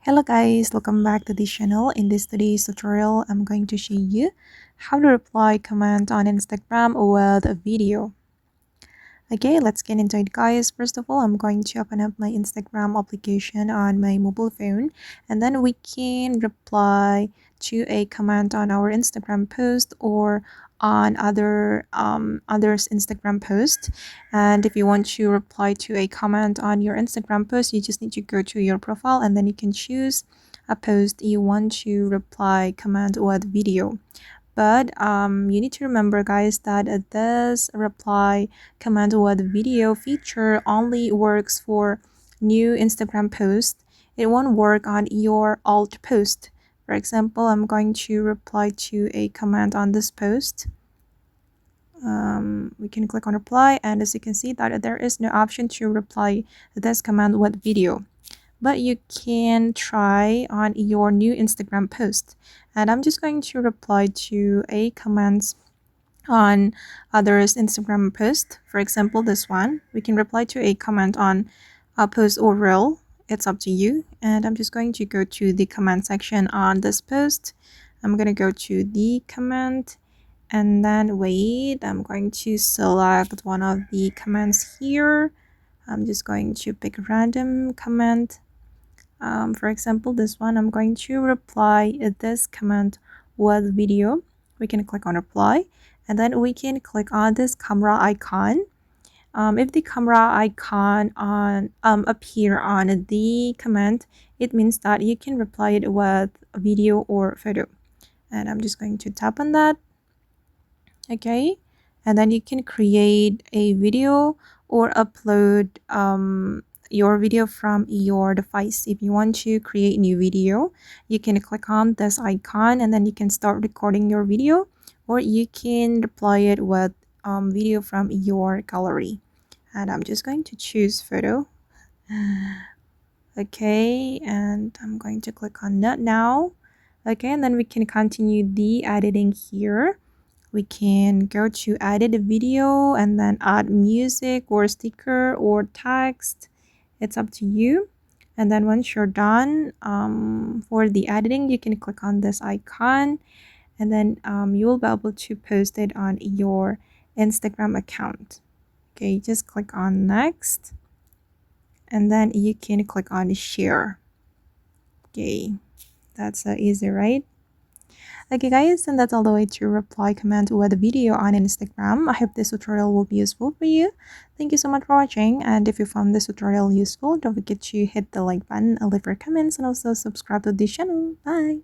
Hello guys, welcome back to this channel. In today's tutorial, I'm going to show you how to reply comment on Instagram with a video. Okay, let's get into it guys. First of all, I'm going to open up my Instagram application on my mobile phone, and then we can reply to a comment on our Instagram post or on others Instagram post. And if you want to reply to a comment on your Instagram post, you just need to go to your profile and then you can choose a post you want to reply comment with video. But you need to remember guys that this reply comment with video feature only works for new Instagram post. It won't work on your old post. For example, I'm going to reply to a comment on this post. We can click on reply, and as you can see that there is no option to reply this command with video, but you can try on your new Instagram post. And I'm just going to reply to a comments on others Instagram post. For example, this one, we can reply to a comment on a post or reel. It's up to you. And I'm just going to go to the comment section on this post. I'm going to go to the comment, and then wait, I'm going to select one of the comments here. I'm just going to pick a random comment. For example, this one, I'm going to reply this comment with video. We can click on reply, and then we can click on this camera icon. If the camera icon appear on the comment, it means that you can reply it with a video or photo. And I'm just going to tap on that. Okay, and then you can create a video or upload your video from your device. If you want to create new video, you can click on this icon and then you can start recording your video, or you can reply it with video from your gallery. And I'm just going to choose photo. Okay, and I'm going to click on not now. Okay, and then we can continue the editing here. We can go to edit a video and then add music or sticker or text. It's up to you. And then once you're done for the editing, you can click on this icon, and then you will be able to post it on your Instagram account. Okay, just click on next, and then you can click on share. Okay, that's easy, right? Okay guys, and that's all the way to reply comment with a video on Instagram. I hope this tutorial will be useful for you. Thank you so much for watching, and if you found this tutorial useful, don't forget to hit the like button, leave your comments, and also subscribe to this channel. Bye!